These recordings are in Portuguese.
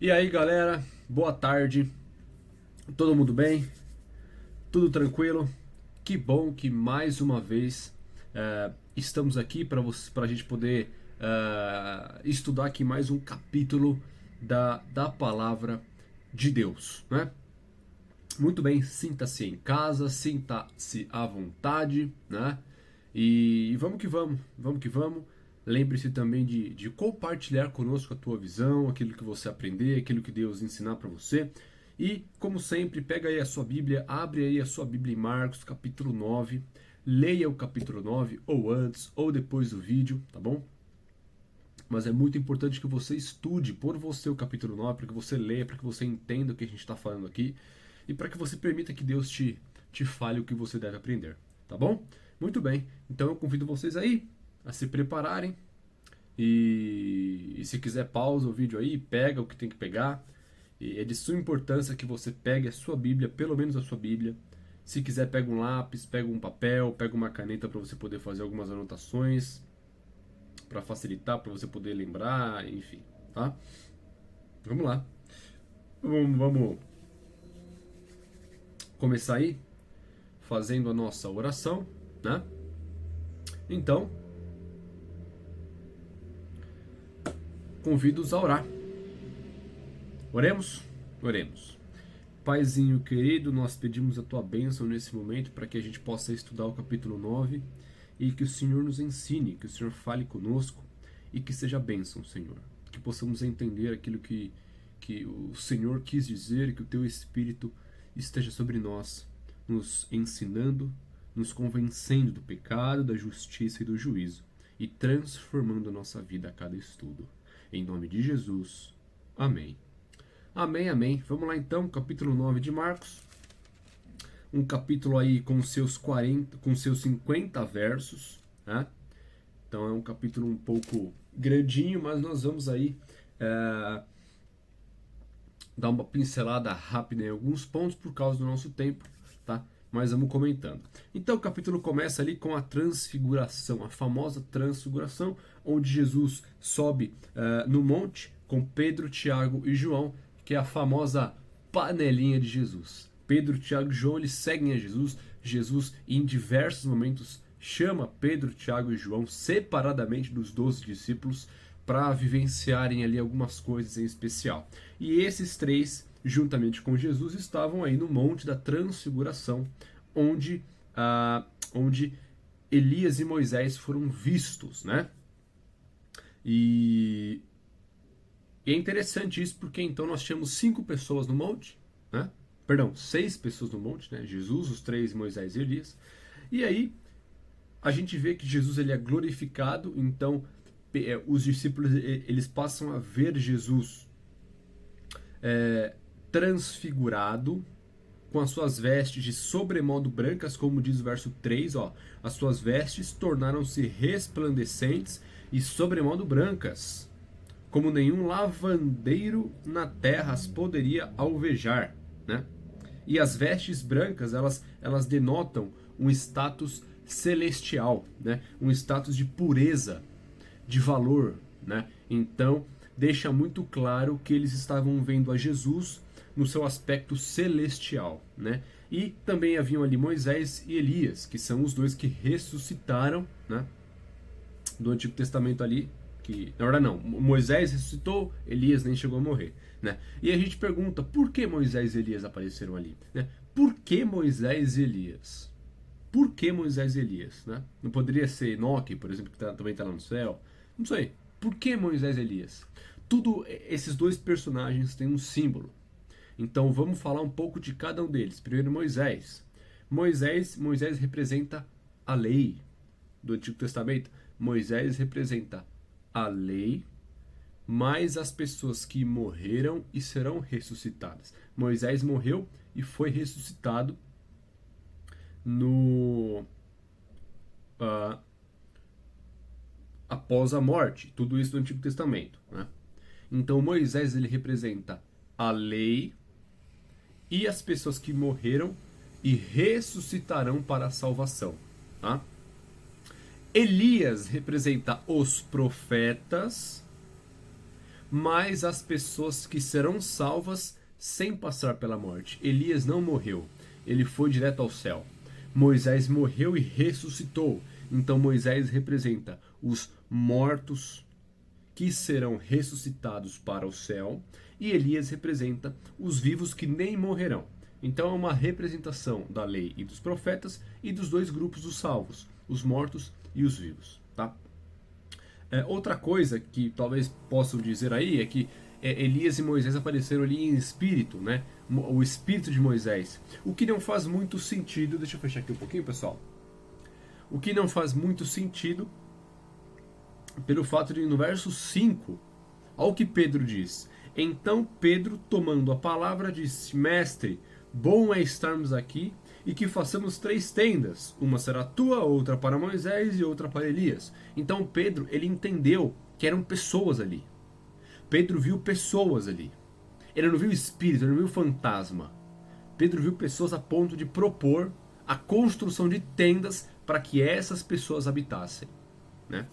E aí, galera, boa tarde. Todo mundo bem? Tudo tranquilo? Que bom que mais uma vez estamos aqui para a gente poder estudar aqui mais um capítulo da palavra de Deus, né? Muito bem, sinta-se em casa, sinta-se à vontade, né? E vamos que vamos, vamos que vamos. Lembre-se também de compartilhar conosco a tua visão, aquilo que você aprender, aquilo que Deus ensinar para você. E, como sempre, pega aí a sua Bíblia, abre aí a sua Bíblia em Marcos, capítulo 9. Leia o capítulo 9 ou antes, ou depois do vídeo, tá bom? Mas é muito importante que você estude por você o capítulo 9, para que você leia, para que você entenda o que a gente está falando aqui e para que você permita que Deus te fale o que você deve aprender, tá bom? Muito bem, então eu convido vocês aí a se prepararem e se quiser pausa o vídeo aí, pega o que tem que pegar. E é de suma importância que você pegue a sua Bíblia, pelo menos a sua Bíblia. Se quiser, pega um lápis, pega um papel, pega uma caneta para você poder fazer algumas anotações, para facilitar, para você poder lembrar, enfim, tá? Vamos lá. Vamos começar aí fazendo a nossa oração, né? Então, convido-os a orar. Oremos? Oremos. Paizinho querido, nós pedimos a tua bênção nesse momento para que a gente possa estudar o capítulo 9 e que o Senhor nos ensine, que o Senhor fale conosco e que seja bênção, Senhor. Que possamos entender aquilo que o Senhor quis dizer, que o teu Espírito esteja sobre nós, nos ensinando, nos convencendo do pecado, da justiça e do juízo e transformando a nossa vida a cada estudo. Em nome de Jesus. Amém. Amém, amém. Vamos lá então, capítulo 9 de Marcos. Um capítulo aí com seus 40, com seus 50 versos, né? Então é um capítulo um pouco grandinho, mas nós vamos aí dar uma pincelada rápida em alguns pontos por causa do nosso tempo, tá? Mas vamos comentando. Então o capítulo começa ali com a transfiguração, a famosa transfiguração, onde Jesus sobe no monte com Pedro, Tiago e João, que é a famosa panelinha de Jesus. Pedro, Tiago e João, eles seguem a Jesus. Jesus, em diversos momentos, chama Pedro, Tiago e João separadamente dos 12 discípulos para vivenciarem ali algumas coisas em especial. E esses três, juntamente com Jesus, estavam aí no Monte da Transfiguração, onde Elias e Moisés foram vistos, né? E é interessante isso porque então nós tínhamos 5 pessoas no monte, né? Perdão, 6 pessoas no monte, né? Jesus, os 3, Moisés e Elias. E aí a gente vê que Jesus ele é glorificado, então os discípulos eles passam a ver Jesus transfigurado, com as suas vestes de sobremodo brancas, como diz o verso 3, ó, as suas vestes tornaram-se resplandecentes e sobremodo brancas, como nenhum lavandeiro na terra as poderia alvejar, né? E as vestes brancas, elas denotam um status celestial, né? Um status de pureza, de valor, né? Então, deixa muito claro que eles estavam vendo a Jesus no seu aspecto celestial, né? E também haviam ali Moisés e Elias, que são os dois que ressuscitaram, né? Do Antigo Testamento ali, que na verdade não, Moisés ressuscitou, Elias nem chegou a morrer, né? E a gente pergunta, por que Moisés e Elias apareceram ali, né? Por que Moisés e Elias? Por que Moisés e Elias, né? Não poderia ser Enoque, por exemplo, que também está lá no céu? Não sei. Por que Moisés e Elias? Tudo esses dois personagens têm um símbolo. Então vamos falar um pouco de cada um deles. Primeiro Moisés. Moisés representa a lei do Antigo Testamento. Moisés representa a lei, mais as pessoas que morreram e serão ressuscitadas. Moisés morreu e foi ressuscitado no após a morte. Tudo isso do Antigo Testamento, né? Então Moisés ele representa a lei e as pessoas que morreram e ressuscitarão para a salvação, tá? Elias representa os profetas, mas as pessoas que serão salvas sem passar pela morte. Elias não morreu, ele foi direto ao céu. Moisés morreu e ressuscitou. Então Moisés representa os mortos que serão ressuscitados para o céu, e Elias representa os vivos que nem morrerão. Então é uma representação da lei e dos profetas e dos dois grupos dos salvos, os mortos e os vivos. Tá? Outra coisa que talvez possam dizer aí é que Elias e Moisés apareceram ali em espírito, né? O espírito de Moisés. O que não faz muito sentido. Deixa eu fechar aqui um pouquinho, pessoal. O que não faz muito sentido pelo fato de no verso 5, olha o que Pedro diz. Então Pedro, tomando a palavra, disse: Mestre, bom é estarmos aqui e que façamos 3 tendas. Uma será tua, outra para Moisés e outra para Elias. Então Pedro, ele entendeu que eram pessoas ali. Pedro viu pessoas ali. Ele não viu espírito, ele não viu fantasma. Pedro viu pessoas a ponto de propor a construção de tendas para que essas pessoas habitassem, né?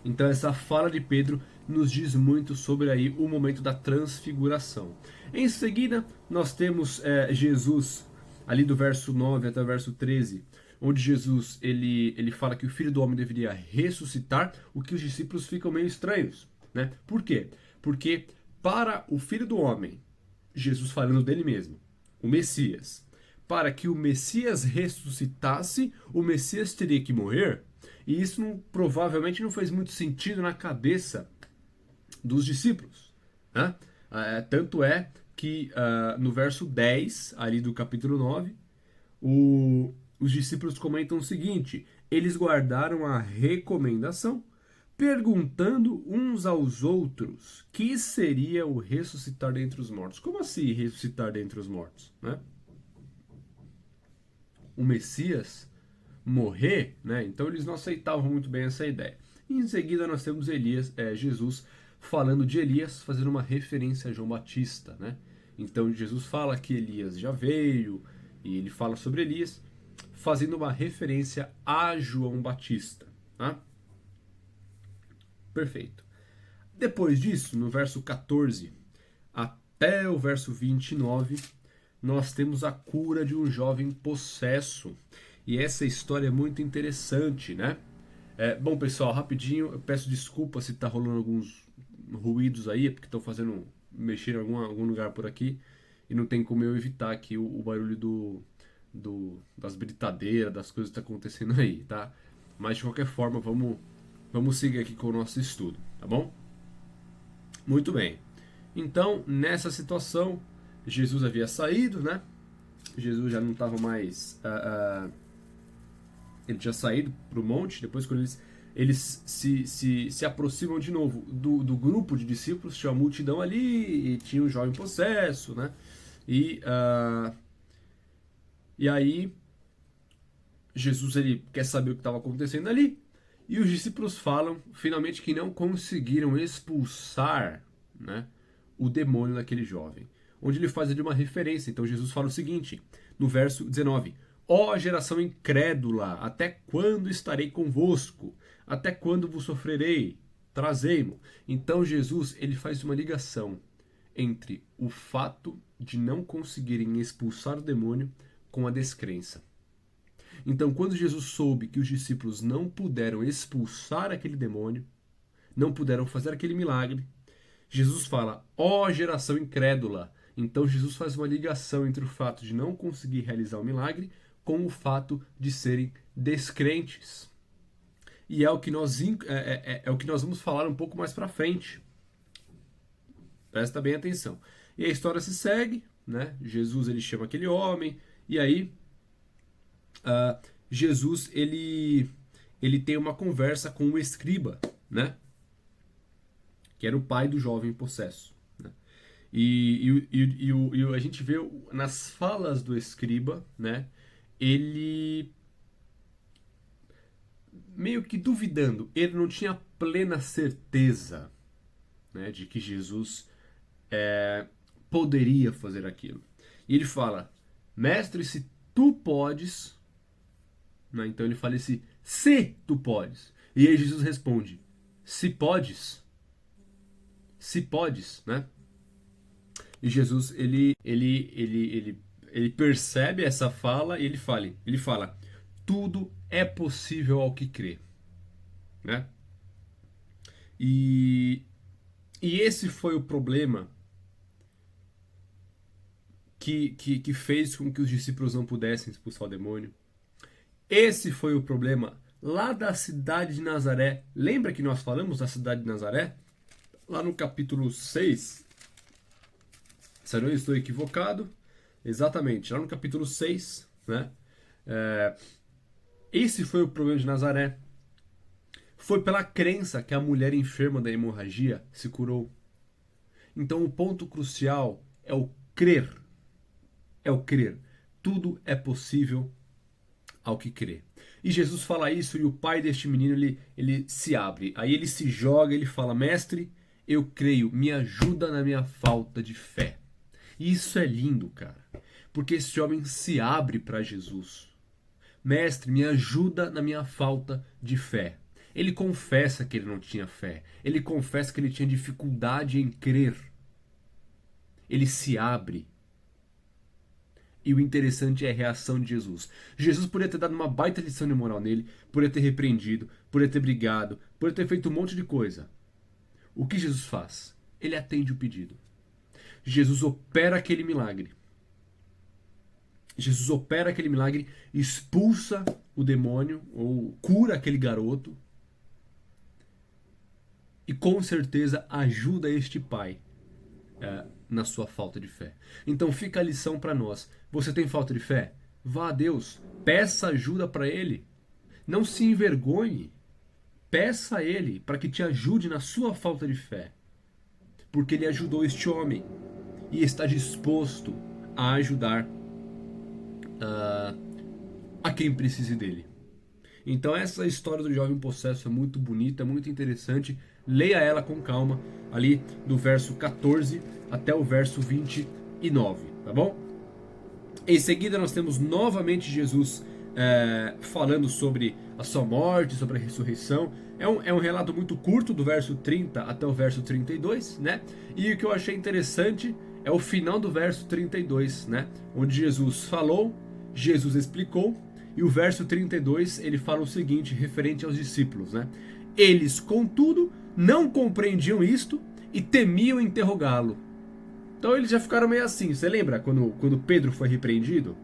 Então essa fala de Pedro nos diz muito sobre aí o momento da transfiguração. Em seguida, nós temos Jesus, ali do verso 9 até o verso 13, onde Jesus ele fala que o Filho do Homem deveria ressuscitar, o que os discípulos ficam meio estranhos, né? Por quê? Porque para o Filho do Homem, Jesus falando dele mesmo, o Messias, para que o Messias ressuscitasse, o Messias teria que morrer. E isso provavelmente não fez muito sentido na cabeça dos discípulos, né? Tanto é que no verso 10, ali do capítulo 9, os discípulos comentam o seguinte: eles guardaram a recomendação, perguntando uns aos outros que seria o ressuscitar dentre os mortos. Como assim ressuscitar dentre os mortos, né? O Messias morrer, né? Então eles não aceitavam muito bem essa ideia. E em seguida nós temos Jesus falando de Elias, fazendo uma referência a João Batista, né? Então Jesus fala que Elias já veio e ele fala sobre Elias, fazendo uma referência a João Batista, tá? Perfeito. Depois disso, no verso 14 até o verso 29, nós temos a cura de um jovem possesso. E essa história é muito interessante, né? Bom, pessoal, rapidinho, eu peço desculpa se está rolando alguns ruídos aí, porque estão mexer em algum lugar por aqui, e não tem como eu evitar aqui o barulho das britadeiras, das coisas que estão acontecendo aí, tá? Mas de qualquer forma, vamos seguir aqui com o nosso estudo, tá bom? Muito bem. Então, nessa situação, Jesus havia saído, né? Jesus já não estava mais... ele tinha saído para o monte. Depois, quando eles se aproximam de novo do grupo de discípulos, tinha uma multidão ali e tinha um jovem possesso, né? E aí Jesus ele quer saber o que estava acontecendo ali, e os discípulos falam finalmente que não conseguiram expulsar, né, o demônio daquele jovem, onde ele faz de uma referência. Então Jesus fala o seguinte, no verso 19: Ó geração incrédula, até quando estarei convosco? Até quando vos sofrerei? Trazei-mo. Então Jesus ele faz uma ligação entre o fato de não conseguirem expulsar o demônio com a descrença. Então, quando Jesus soube que os discípulos não puderam expulsar aquele demônio, não puderam fazer aquele milagre, Jesus fala: ó geração incrédula. Então Jesus faz uma ligação entre o fato de não conseguir realizar o milagre com o fato de serem descrentes. E é o que nós vamos falar um pouco mais para frente. Presta bem atenção. E a história se segue, né? Jesus ele chama aquele homem, e aí Jesus ele tem uma conversa com o escriba, né? Que era o pai do jovem possesso, né? E a gente vê nas falas do escriba, né? Ele meio que duvidando, ele não tinha plena certeza, né, de que Jesus poderia fazer aquilo. E ele fala: mestre, se tu podes, né? Então ele fala assim: se tu podes. E aí Jesus responde: se podes. se podes, né? E Jesus, ele percebe essa fala e ele fala, tudo é possível ao que crê, né? E, e esse foi o problema que fez com que os discípulos não pudessem expulsar o demônio. Esse foi o problema lá da cidade de Nazaré. Lembra que nós falamos da cidade de Nazaré? Lá no capítulo 6. Se eu não estou equivocado, exatamente, lá no capítulo 6, né? Esse foi o problema de Nazaré. Foi pela crença que a mulher enferma da hemorragia se curou. Então o ponto crucial é o crer. É o crer. Tudo é possível ao que crê. E Jesus fala isso e o pai deste menino ele se abre. Aí ele se joga, ele fala: Mestre, eu creio, me ajuda na minha falta de fé. E isso é lindo, cara, porque esse homem se abre para Jesus. Mestre, me ajuda na minha falta de fé. Ele confessa que ele não tinha fé. Ele confessa que ele tinha dificuldade em crer. Ele se abre. E o interessante é a reação de Jesus. Jesus poderia ter dado uma baita lição de moral nele, poderia ter repreendido, poderia ter brigado, poderia ter feito um monte de coisa. O que Jesus faz? Ele atende o pedido. Jesus opera aquele milagre. Jesus opera aquele milagre, expulsa o demônio, ou cura aquele garoto, e com certeza ajuda este pai na sua falta de fé. Então fica a lição para nós. Você tem falta de fé? Vá a Deus, peça ajuda para Ele. Não se envergonhe. Peça a Ele para que te ajude na sua falta de fé. Porque Ele ajudou este homem e está disposto a ajudar a quem precise dele. Então essa história do jovem possesso é muito bonita, muito interessante. Leia ela com calma, ali do verso 14 até o verso 29, tá bom? Em seguida nós temos novamente Jesus falando sobre a sua morte, sobre a ressurreição. É um relato muito curto, do verso 30 até o verso 32, né? E o que eu achei interessante é o final do verso 32, né? Onde Jesus falou, Jesus explicou, e o verso 32 ele fala o seguinte, referente aos discípulos, né? Eles, contudo, não compreendiam isto e temiam interrogá-lo. Então eles já ficaram meio assim. Você lembra quando Pedro foi repreendido?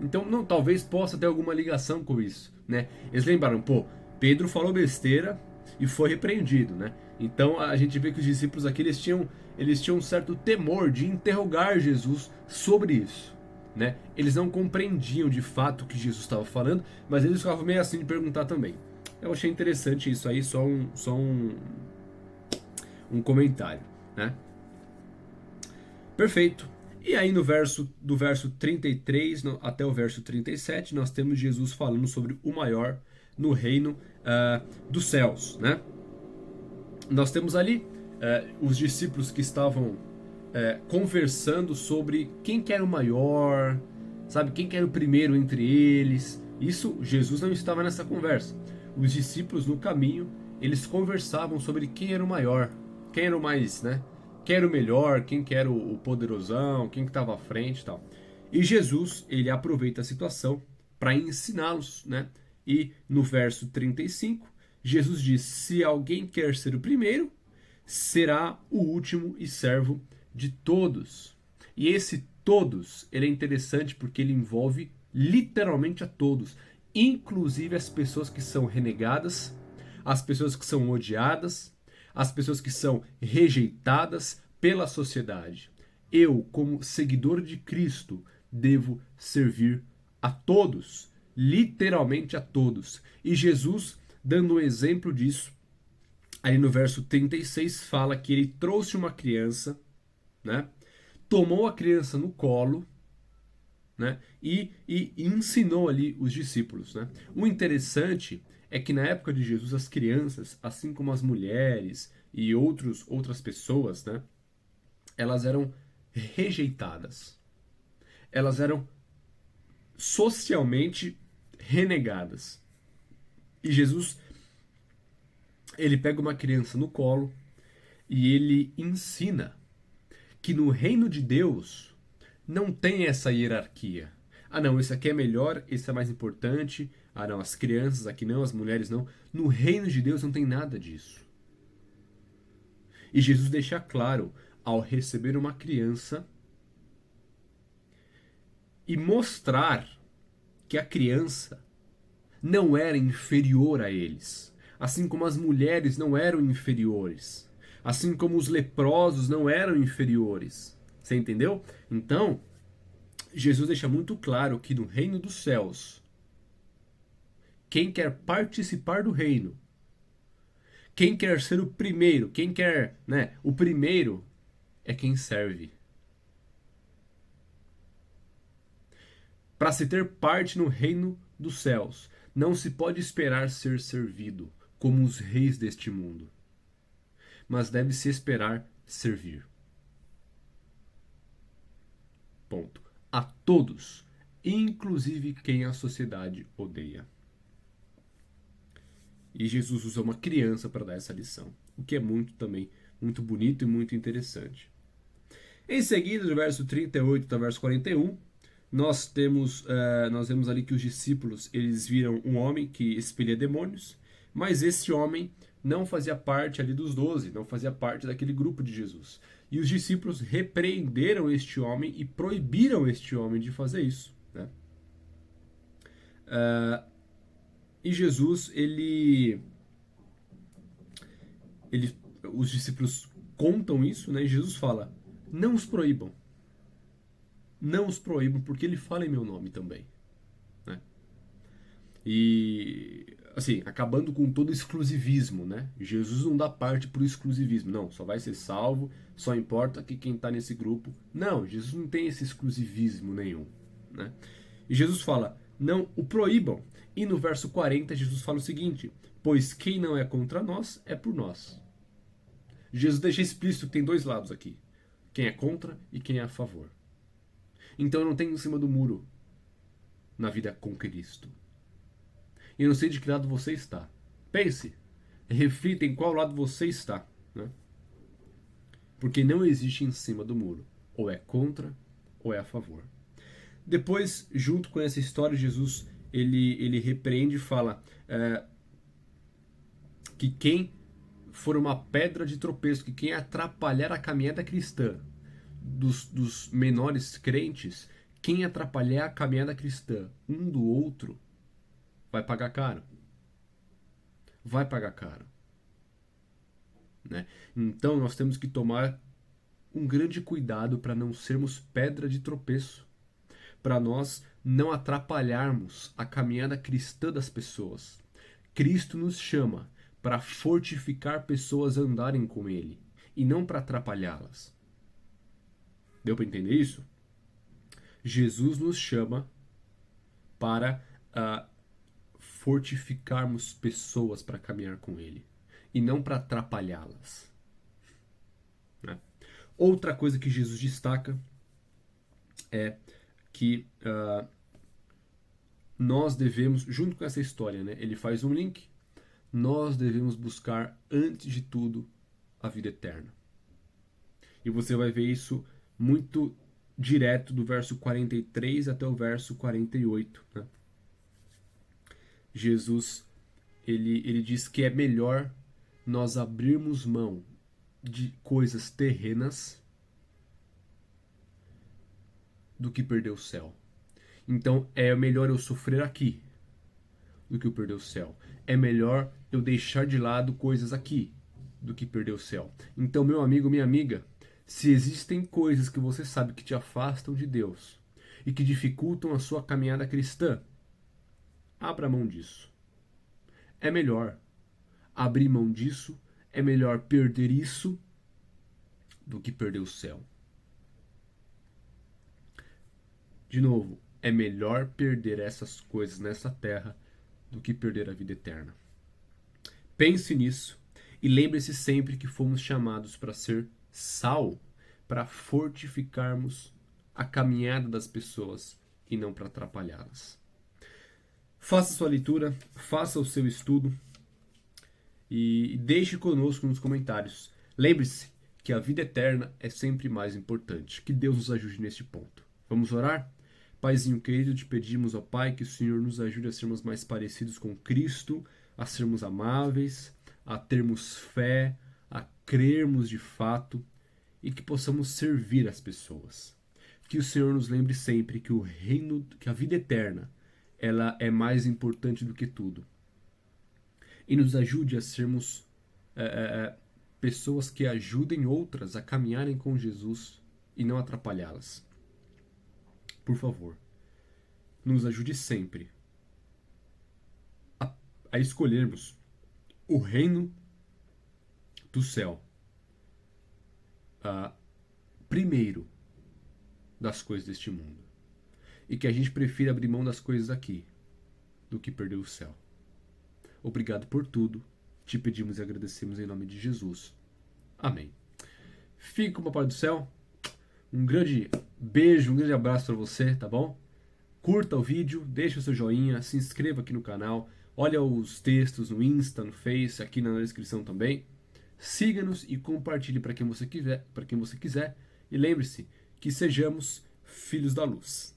Então não, talvez possa ter alguma ligação com isso, né? Eles lembraram, pô, Pedro falou besteira e foi repreendido, né? Então a gente vê que os discípulos aqui eles tinham um certo temor de interrogar Jesus sobre isso, né? Eles não compreendiam de fato o que Jesus estava falando, mas eles ficavam meio assim de perguntar também. Eu achei interessante isso aí, só um comentário, né? Perfeito. E aí do verso 33 até o verso 37, nós temos Jesus falando sobre o maior no reino dos céus, né? Nós temos ali os discípulos que estavam conversando sobre quem que era o maior, sabe? Quem que era o primeiro entre eles. Isso, Jesus não estava nessa conversa. Os discípulos no caminho, eles conversavam sobre quem era o maior, quem era o mais, né? Quem era o melhor, quem que era o poderosão, quem que estava à frente e tal. E Jesus, ele aproveita a situação para ensiná-los, né? E no verso 35, Jesus diz: se alguém quer ser o primeiro, será o último e servo de todos. E esse todos, ele é interessante porque ele envolve literalmente a todos, inclusive as pessoas que são renegadas, as pessoas que são odiadas, as pessoas que são rejeitadas pela sociedade. Eu, como seguidor de Cristo, devo servir a todos, literalmente a todos. E Jesus, dando um exemplo disso, aí no verso 36 fala que ele trouxe uma criança, né? Tomou a criança no colo, né? E ensinou ali os discípulos, né? O interessante é que na época de Jesus as crianças, assim como as mulheres e outras pessoas, né? Elas eram rejeitadas. Elas eram socialmente renegadas. E Jesus, ele pega uma criança no colo, E ele ensina que no reino de Deus não tem essa hierarquia. Ah, não, esse aqui é melhor, esse é mais importante. Ah, não, as crianças aqui não, as mulheres não. No reino de Deus não tem nada disso. E Jesus deixa claro, ao receber uma criança e mostrar que a criança não era inferior a eles, assim como as mulheres não eram inferiores, assim como os leprosos não eram inferiores. Você entendeu? Então, Jesus deixa muito claro que no reino dos céus, quem quer participar do reino, quem quer ser o primeiro, quem quer, né, o primeiro é quem serve. Para se ter parte no reino dos céus, não se pode esperar ser servido como os reis deste mundo, mas deve-se esperar servir. Ponto. A todos, inclusive quem a sociedade odeia. E Jesus usa uma criança para dar essa lição, o que é muito bonito e muito interessante. Em seguida, do verso 38 até o verso 41, nós vemos ali que os discípulos eles viram um homem que expelia demônios, mas esse homem não fazia parte ali dos 12, não fazia parte daquele grupo de Jesus. E os discípulos repreenderam este homem e proibiram este homem de fazer isso, né? E Jesus, os discípulos contam isso, né? E Jesus fala: não os proíbam. Não os proíbam, porque ele fala em meu nome também, né? E, assim, acabando com todo exclusivismo, né? Jesus não dá parte pro exclusivismo. Não, só vai ser salvo, só importa que quem tá nesse grupo. Não, Jesus não tem esse exclusivismo nenhum, né? E Jesus fala: não o proíbam. E no verso 40, Jesus fala o seguinte: pois quem não é contra nós é por nós. Jesus deixa explícito que tem dois lados aqui: quem é contra e quem é a favor. Então não tem em cima do muro na vida com Cristo. E eu não sei de que lado você está. Pense, reflita em qual lado você está, né? Porque não existe em cima do muro. Ou é contra ou é a favor. Depois, junto com essa história, Jesus ele repreende e fala que quem for uma pedra de tropeço, que quem atrapalhar a caminhada cristã dos menores crentes, quem atrapalhar a caminhada cristã um do outro, vai pagar caro. Vai pagar caro. Né? Então nós temos que tomar um grande cuidado para não sermos pedra de tropeço, para nós não atrapalharmos a caminhada cristã das pessoas. Cristo nos chama para fortificar pessoas a andarem com Ele e não para atrapalhá-las. Deu para entender isso? Jesus nos chama para fortificarmos pessoas para caminhar com Ele e não para atrapalhá-las. Né? Outra coisa que Jesus destaca é que nós devemos, junto com essa história, né, ele faz um link, nós devemos buscar, antes de tudo, a vida eterna. E você vai ver isso muito direto do verso 43 até o verso 48. Né? Jesus, ele diz que é melhor nós abrirmos mão de coisas terrenas do que perder o céu. Então é melhor eu sofrer aqui do que eu perder o céu. É melhor eu deixar de lado coisas aqui do que perder o céu. Então, meu amigo, minha amiga, se existem coisas que você sabe que te afastam de Deus e que dificultam a sua caminhada cristã, abra mão disso. É melhor abrir mão disso, é melhor perder isso do que perder o céu. De novo, é melhor perder essas coisas nessa terra do que perder a vida eterna. Pense nisso e lembre-se sempre que fomos chamados para ser sal, para fortificarmos a caminhada das pessoas e não para atrapalhá-las. Faça sua leitura, faça o seu estudo e deixe conosco nos comentários Lembre-se que a vida eterna é sempre mais importante. Que Deus nos ajude neste ponto. Vamos orar? Paizinho querido, te pedimos, ó Pai, que o Senhor nos ajude a sermos mais parecidos com Cristo, a sermos amáveis, a termos fé, a crermos de fato e que possamos servir as pessoas. Que o Senhor nos lembre sempre que o reino, que a vida eterna, ela é mais importante do que tudo. E nos ajude a sermos pessoas que ajudem outras a caminharem com Jesus e não atrapalhá-las. Por favor, nos ajude sempre a escolhermos o reino do céu primeiro das coisas deste mundo. E que a gente prefira abrir mão das coisas aqui do que perder o céu. Obrigado por tudo. Te pedimos e agradecemos em nome de Jesus. Amém. Fique com o Papai do Céu. Um grande beijo, um grande abraço para você, tá bom? Curta o vídeo, deixa o seu joinha, se inscreva aqui no canal, olha os textos no Insta, no Face, aqui na descrição também. Siga-nos e compartilhe para quem você quiser, e lembre-se que sejamos filhos da luz.